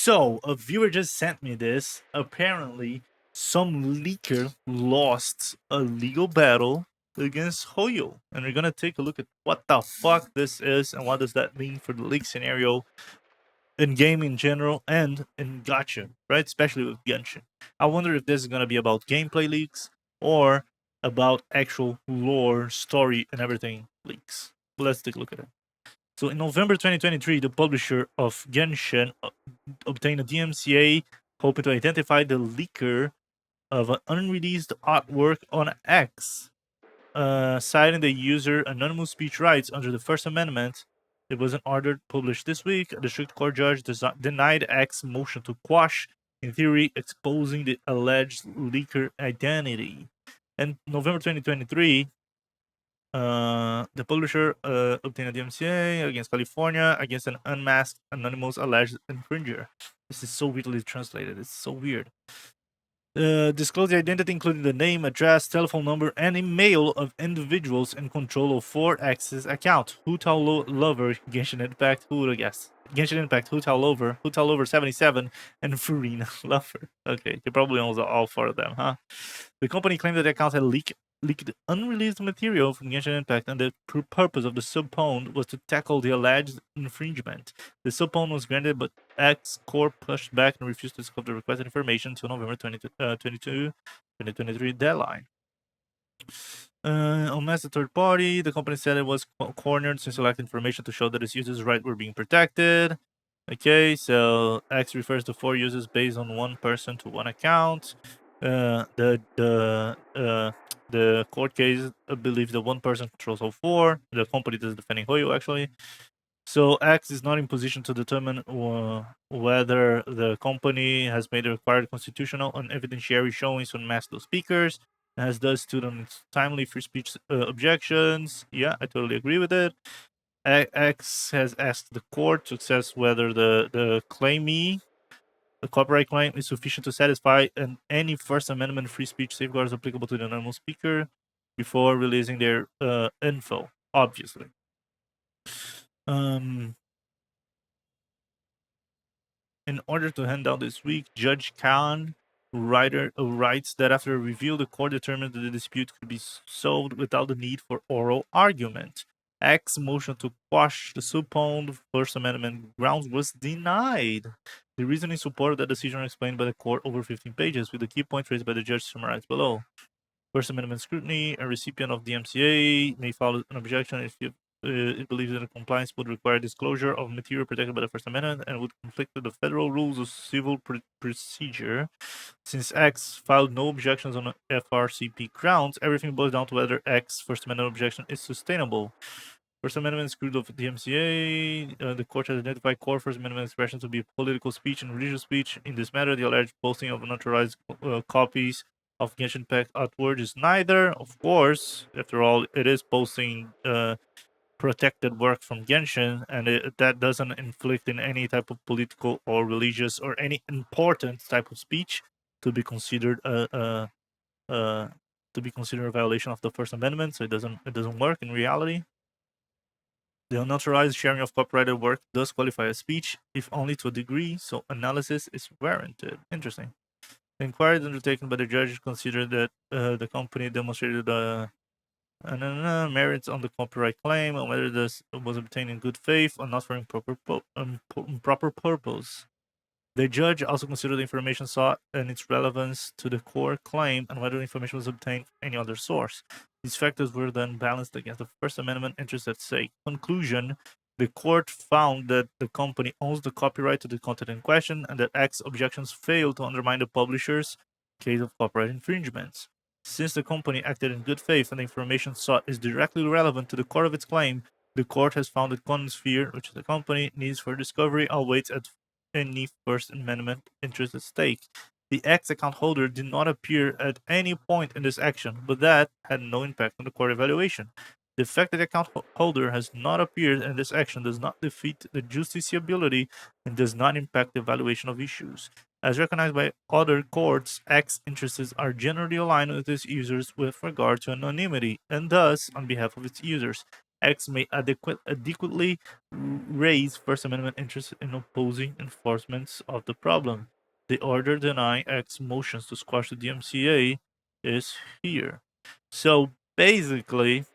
So, a viewer just sent me this. Apparently, some leaker lost a legal battle against Hoyo. And we're gonna take a look at what the fuck this is and what does that mean for the leak scenario in game in general and in gacha, right? Especially with Genshin. I wonder if this is gonna be about gameplay leaks or about actual lore, story, and everything leaks. Let's take a look at it. So in November 2023, the publisher of Genshin obtained a DMCA hoping to identify the leaker of an unreleased artwork on X, citing the user anonymous speech rights under the First Amendment. It was an order published this week. The district court judge denied X's motion to quash, in theory, exposing the alleged leaker identity. In November 2023, the publisher obtained a DMCA against California against an unmasked anonymous alleged infringer. This is so weirdly translated. It's so weird. Disclose the identity, including the name, address, telephone number, and email of individuals in control of 4X's account. Hutao Lover, Genshin Impact, who would have guessed? Genshin Impact, Hutao Lover 77, and Furina Lover. Okay, they probably owns all four of them, huh? The company claimed that the account had leaked unreleased material from Genshin Impact, and the purpose of the subpoena was to tackle the alleged infringement. The subpoena was granted, but X Corp pushed back and refused to disclose the requested information until November 2023 deadline. On as a third party, the company said it was cornered to select information to show that its users' rights were being protected. Okay, so X refers to 4 users based on 1 person to 1 account. The court case believes that 1 person controls all 4. The company is defending Hoyo, actually. So X is not in position to determine whether the company has made the required constitutional and evidentiary showings on mass speakers, and has thus stood on its timely free speech objections. Yeah, I totally agree with it. X has asked the court to assess whether the copyright claim is sufficient to satisfy any First Amendment free speech safeguards applicable to the anonymous speaker before releasing their info, obviously. In order to hand down this week, Judge Khan writes that after a review, the court determined that the dispute could be solved without the need for oral argument. X's motion to quash the subpoena First Amendment grounds was denied. The reasoning supported that decision are explained by the court over 15 pages, with the key points raised by the judge summarized below. First Amendment scrutiny: a recipient of the MCA may file an objection if it believes that a compliance would require disclosure of material protected by the First Amendment and would conflict with the federal rules of civil procedure. Since X filed no objections on FRCP grounds, everything boils down to whether X's First Amendment objection is sustainable. First Amendment screwed of the MCA. The court has identified core First Amendment expressions to be political speech and religious speech. In this matter, the alleged posting of unauthorized copies of Genshin Impact artwork is neither. Of course, after all, it is posting protected work from Genshin, and that doesn't inflict in any type of political or religious or any important type of speech to be considered a violation of the First Amendment. So it doesn't work in reality. The unauthorized sharing of copyrighted work does qualify as speech, if only to a degree, so analysis is warranted. Interesting. The inquiry undertaken by the judge considered that the company demonstrated merits on the copyright claim and whether this was obtained in good faith or not for improper purpose. The judge also considered the information sought and its relevance to the core claim and whether the information was obtained from any other source. These factors were then balanced against the First Amendment interests at stake. Conclusion: the court found that the company owns the copyright to the content in question and that X objections failed to undermine the publisher's case of copyright infringements. Since the company acted in good faith and the information sought is directly relevant to the core of its claim, the court has found that Conosphere, which is the company, needs for discovery outweighs any First Amendment interest at stake. The X account holder did not appear at any point in this action, but that had no impact on the court evaluation. The fact that the account holder has not appeared in this action does not defeat the justiciability and does not impact the evaluation of issues. As recognized by other courts, X interests are generally aligned with its users with regard to anonymity, and thus, on behalf of its users, X may adequately raise First Amendment interests in opposing enforcements of the problem. The order denying X motions to squash the DMCA is here. So basically,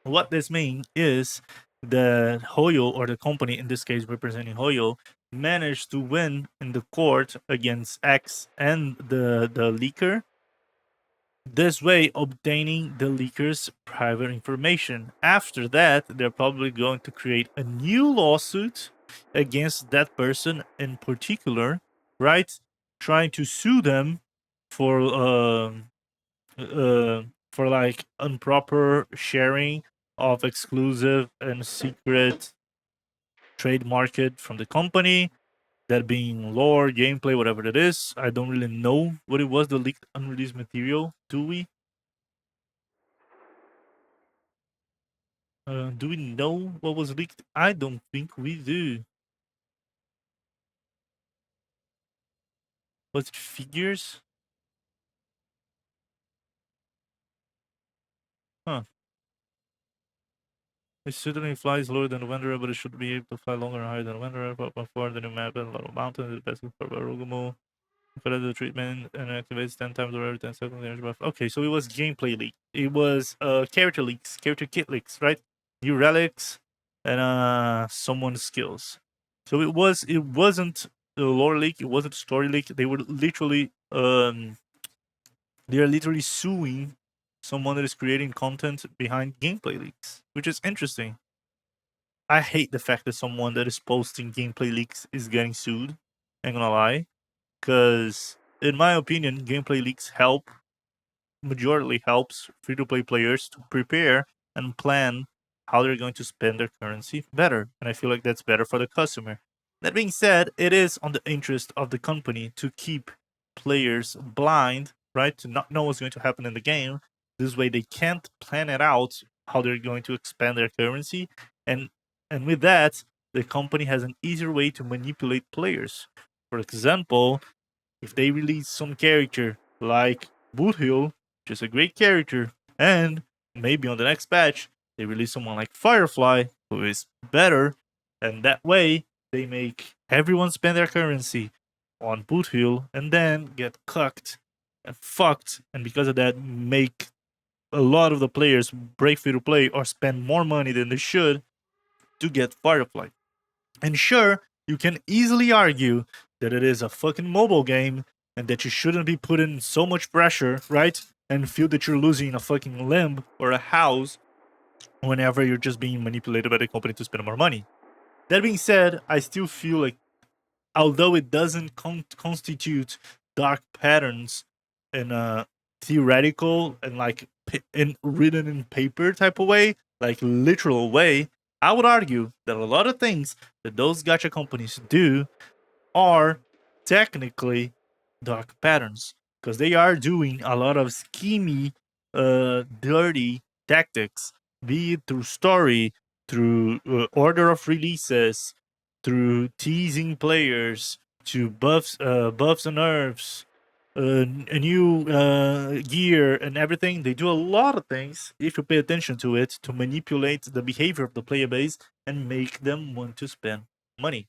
what this means is that Hoyo, or the company in this case representing Hoyo, managed to win in the court against X and the leaker, this way obtaining the leaker's private information. After that, they're probably going to create a new lawsuit against that person in particular, right? Trying to sue them for uh, for like improper sharing of exclusive and secret trade market from the company, that being lore, gameplay, whatever it is. I don't really know what it was, the leaked unreleased material. Do we? Do we know what was leaked? I don't think we do. Was it figures? Huh. It certainly flies lower than the Wanderer, but it should be able to fly longer and higher than the Wanderer. But before the new map and a lot of mountains, the best for Barugumo. Further the treatment and activates 10 times over every 10 seconds. Damage buff. Okay, so it was gameplay leak. It was character leaks, character kit leaks, right? New relics and someone's skills. So it wasn't a lore leak, it wasn't a story leak. They were literally they are literally suing someone that is creating content behind gameplay leaks, which is interesting. I hate the fact that someone that is posting gameplay leaks is getting sued. Ain't gonna lie, because in my opinion, gameplay leaks majorly helps free-to-play players to prepare and plan how they're going to spend their currency better, and I feel like that's better for the customer. That being said, it is on the interest of the company to keep players blind, right, to not know what's going to happen in the game. This way they can't plan it out how they're going to expand their currency, and with that, the company has an easier way to manipulate players. For example, if they release some character like Boothill, which is a great character, and maybe on the next patch they release someone like Firefly, who is better, and that way they make everyone spend their currency on Boothill and then get cucked and fucked, and because of that make a lot of the players break free to play or spend more money than they should to get Firefly. And sure, you can easily argue that it is a fucking mobile game and that you shouldn't be putting so much pressure, right? And feel that you're losing a fucking limb or a house whenever you're just being manipulated by the company to spend more money. That being said, I still feel like, although it doesn't constitute dark patterns in a theoretical and like written in paper type of way, like literal way, I would argue that a lot of things that those gacha companies do are technically dark patterns because they are doing a lot of schemy, dirty tactics, be it through story, through order of releases, through teasing players, to buffs and nerfs, a new gear and everything. They do a lot of things if you pay attention to it to manipulate the behavior of the player base and make them want to spend money.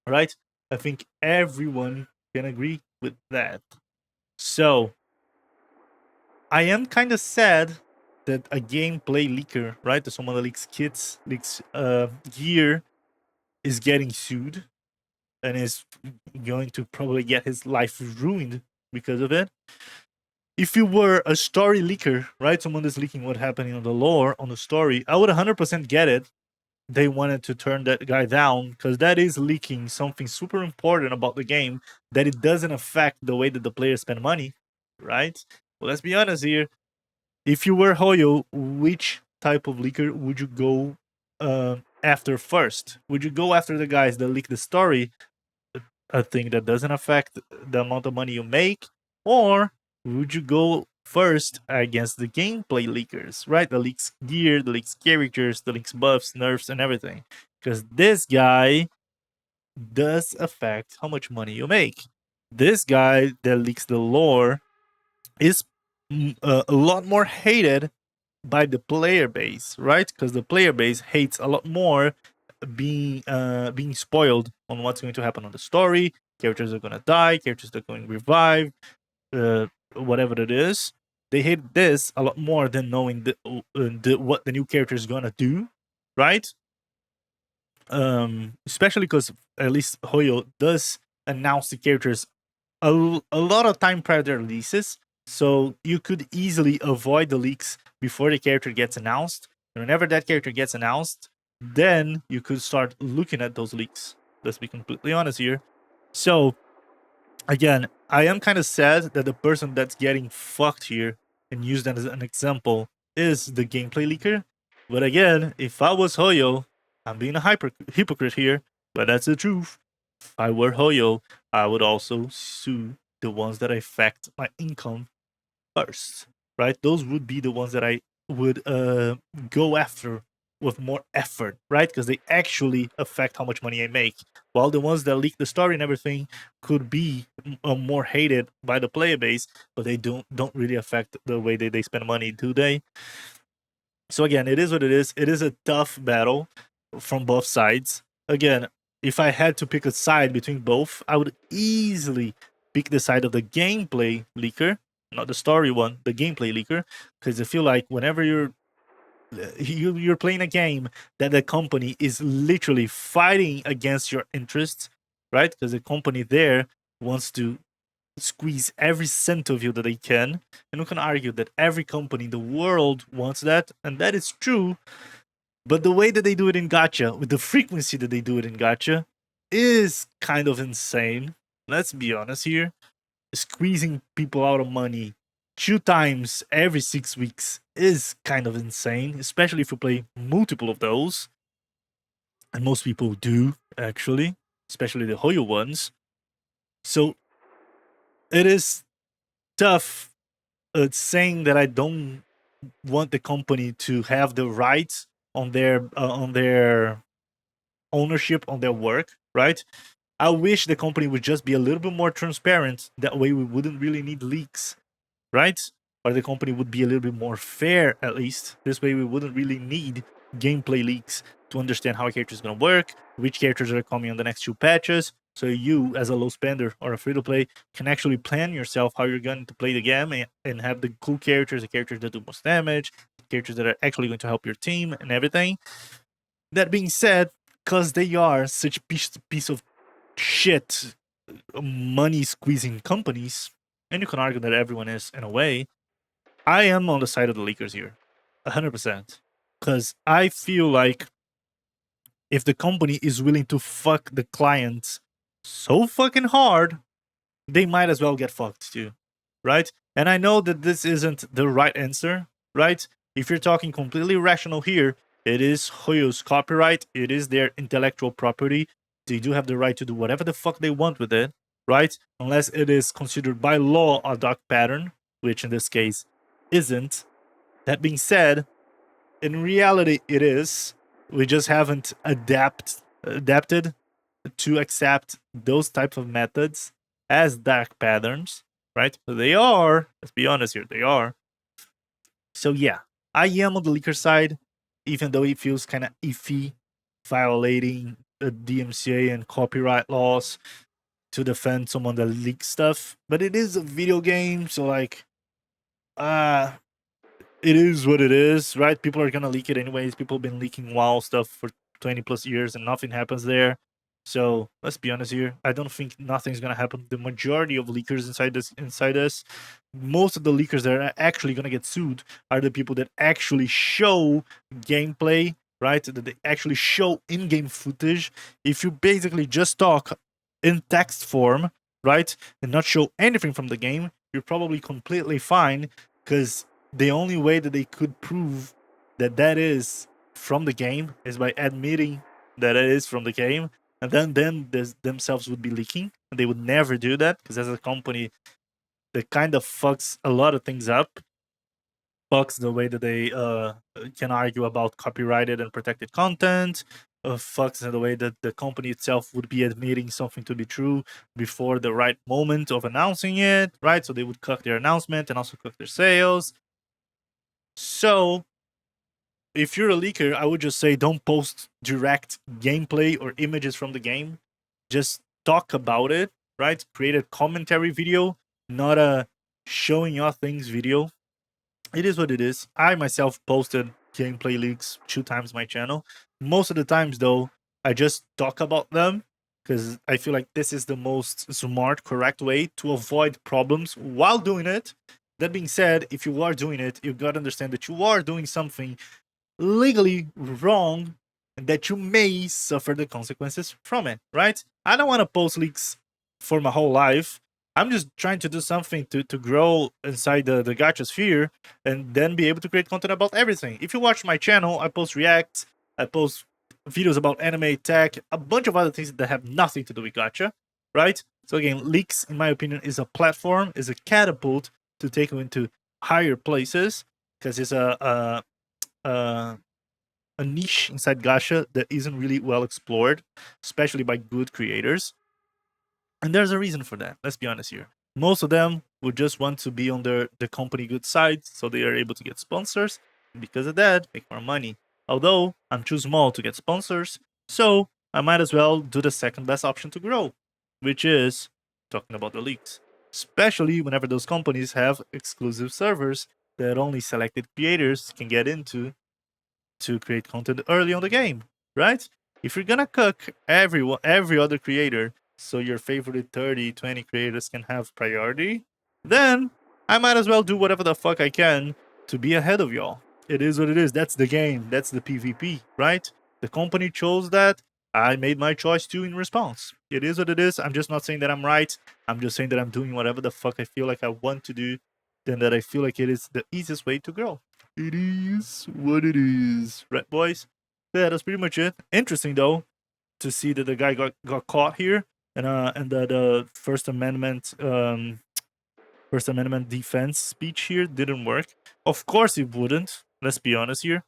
Right? I think everyone can agree with that. So I am kind of sad that a gameplay leaker, right, someone that leaks kits, leaks gear, is getting sued and is going to probably get his life ruined because of it. If you were a story leaker, right, someone that's leaking what happening on the lore, on the story, I would 100% get it. They wanted to turn that guy down because that is leaking something super important about the game, that it doesn't affect the way that the players spend money, right? Well, let's be honest here. If you were Hoyo, which type of leaker would you go after first? Would you go after the guys that leak the story, a thing that doesn't affect the amount of money you make, or would you go first against the gameplay leakers, right? The leaks gear, the leaks characters, the leaks buffs, nerfs, and everything. Because this guy does affect how much money you make. This guy that leaks the lore is a lot more hated by the player base, right? Because the player base hates a lot more being spoiled on what's going to happen on the story. Characters are gonna die. Characters are going to revive. Whatever it is, they hate this a lot more than knowing what the new character is gonna do, right? Especially because at least Hoyo does announce the characters a lot of time prior to their releases, so you could easily avoid the leaks before the character gets announced. And whenever that character gets announced, then you could start looking at those leaks. Let's be completely honest here. So again, I am kind of sad that the person that's getting fucked here and used as an example is the gameplay leaker. But again, if I was Hoyo, I'm being a hypocrite here, but that's the truth. If I were Hoyo, I would also sue the ones that affect my income first, right? Those would be the ones that I would go after with more effort, right? Because they actually affect how much money I make. While the ones that leak the story and everything could be more hated by the player base, but they don't really affect the way they spend money, do they? So again, it is what it is. It is a tough battle from both sides. Again, if I had to pick a side between both, I would easily pick the side of the gameplay leaker, not the story one, the gameplay leaker, because I feel like whenever you're playing a game that the company is literally fighting against your interests, right? Because the company there wants to squeeze every cent of you that they can. And we can argue that every company in the world wants that, and that is true. But the way that they do it in Gacha, with the frequency that they do it in Gacha, is kind of insane. Let's be honest here. Squeezing people out of money 2 times every 6 weeks is kind of insane, especially if you play multiple of those. And most people do, actually, especially the Hoyo ones. So it is tough saying that I don't want the company to have the rights on their ownership on their work, right? I wish the company would just be a little bit more transparent. That way, we wouldn't really need leaks, right? Or the company would be a little bit more fair, at least. This way, we wouldn't really need gameplay leaks to understand how a character is going to work, which characters are coming on the next 2 patches. So you, as a low spender or a free to play, can actually plan yourself how you're going to play the game and have the cool characters, the characters that do most damage, characters that are actually going to help your team and everything. That being said, because they are such piece of shit money squeezing companies, and you can argue that everyone is in a way, I am on the side of the leakers here, 100%. Because I feel like if the company is willing to fuck the clients so fucking hard, they might as well get fucked too, right? And I know that this isn't the right answer, right? If you're talking completely rational here, it is Hoyo's copyright, it is their intellectual property. They do have the right to do whatever the fuck they want with it, right? Unless it is considered by law a dark pattern, which in this case isn't. That being said, in reality, it is. We just haven't adapted to accept those types of methods as dark patterns, right? They are, let's be honest here, they are. So yeah, I am on the leaker side, even though it feels kind of iffy, violating the DMCA and copyright laws to defend someone that leaks stuff. But it is a video game, so like, uh, it is what it is, right? People are gonna leak it anyways. People have been leaking WoW stuff for 20 plus years and nothing happens there. So let's be honest here. I don't think nothing's gonna happen. The majority of leakers inside us, most of the leakers that are actually gonna get sued are the people that actually show gameplay, right? That they actually show in-game footage. If you basically just talk in text form, right, and not show anything from the game, you're probably completely fine because the only way that they could prove that that is from the game is by admitting that it is from the game, and then themselves would be leaking, and they would never do that because as a company, that kind of fucks a lot of things up. Fucks the way that they can argue about copyrighted and protected content. Fucks the way that the company itself would be admitting something to be true before the right moment of announcing it, right? So they would cut their announcement and also cut their sales. So if you're a leaker, I would just say don't post direct gameplay or images from the game. Just talk about it, right? Create a commentary video, not a showing off things video. It is what it is. I myself posted gameplay leaks 2 times my channel. Most of the times, though, I just talk about them because I feel like this is the most smart, correct way to avoid problems while doing it. That being said, if you are doing it, you gotta understand that you are doing something legally wrong and that you may suffer the consequences from it, right? I don't want to post leaks for my whole life. I'm just trying to do something to grow inside the gacha sphere and then be able to create content about everything. If you watch my channel, I post reacts, I post videos about anime, tech, a bunch of other things that have nothing to do with gacha, right? So again, leaks, in my opinion, is a platform, is a catapult to take you into higher places because it's uh, a niche inside gacha that isn't really well explored, especially by good creators. And there's a reason for that. Let's be honest here. Most of them would just want to be on the company good side, so they are able to get sponsors. And because of that, make more money. Although I'm too small to get sponsors, so I might as well do the second best option to grow, which is talking about the leaks. Especially whenever those companies have exclusive servers that only selected creators can get into to create content early on the game, right? If you're gonna cook every other creator so your favorite 30, 20 creators can have priority, then I might as well do whatever the fuck I can to be ahead of y'all. It is what it is. That's the game. That's the PvP, right? The company chose that. I made my choice too in response. It is what it is. I'm just not saying that I'm right. I'm just saying that I'm doing whatever the fuck I feel like I want to do, then that I feel like it is the easiest way to grow. It is what it is, right, boys? Yeah, that's pretty much it. Interesting though to see that the guy got caught here, and the First Amendment defense speech here didn't work. Of course it wouldn't. Let's be honest here,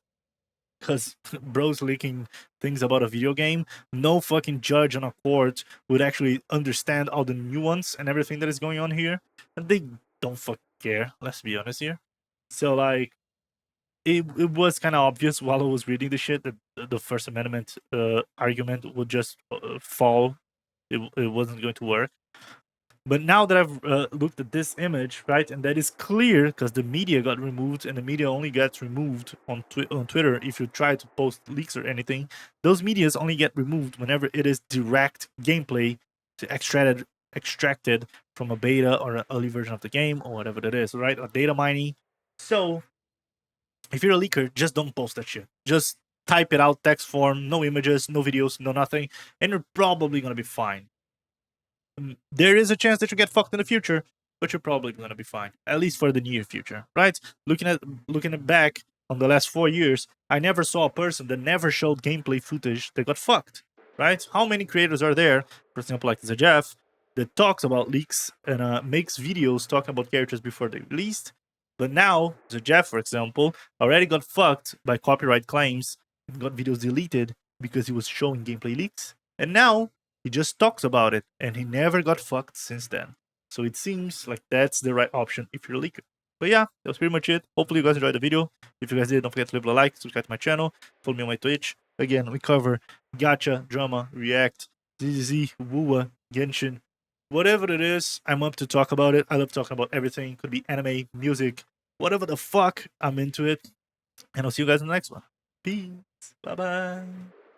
because bro's leaking things about a video game. No fucking judge on a court would actually understand all the nuance and everything that is going on here, and they don't fucking care. Let's be honest here. So like it was kind of obvious while I was reading the shit that the First Amendment argument would just fall. It wasn't going to work. But now that I've looked at this image, right, and that is clear because the media got removed, and the media only gets removed on Twitter if you try to post leaks or anything. Those medias only get removed whenever it is direct gameplay to extracted from a beta or an early version of the game or whatever that is, right? Or data mining. So if you're a leaker, just don't post that shit. Just type it out, text form, no images, no videos, no nothing, and you're probably gonna be fine. There is a chance that you get fucked in the future, but you're probably gonna be fine, at least for the near future, right? Looking at back on the last 4 years, I never saw a person that never showed gameplay footage that got fucked, right? How many creators are there, for example, like the Jeff, that talks about leaks and makes videos talking about characters before they released? But now, the Jeff, for example, already got fucked by copyright claims and got videos deleted because he was showing gameplay leaks. And now he just talks about it, and he never got fucked since then. So it seems like that's the right option if you're a leaker. But yeah, that was pretty much it. Hopefully you guys enjoyed the video. If you guys did, don't forget to leave a like, subscribe to my channel, follow me on my Twitch. Again, we cover gacha, drama, react, ZZZ, Wuwa, Genshin, whatever it is, I'm up to talk about it. I love talking about everything. Could be anime, music, whatever the fuck, I'm into it. And I'll see you guys in the next one. Peace. Bye bye.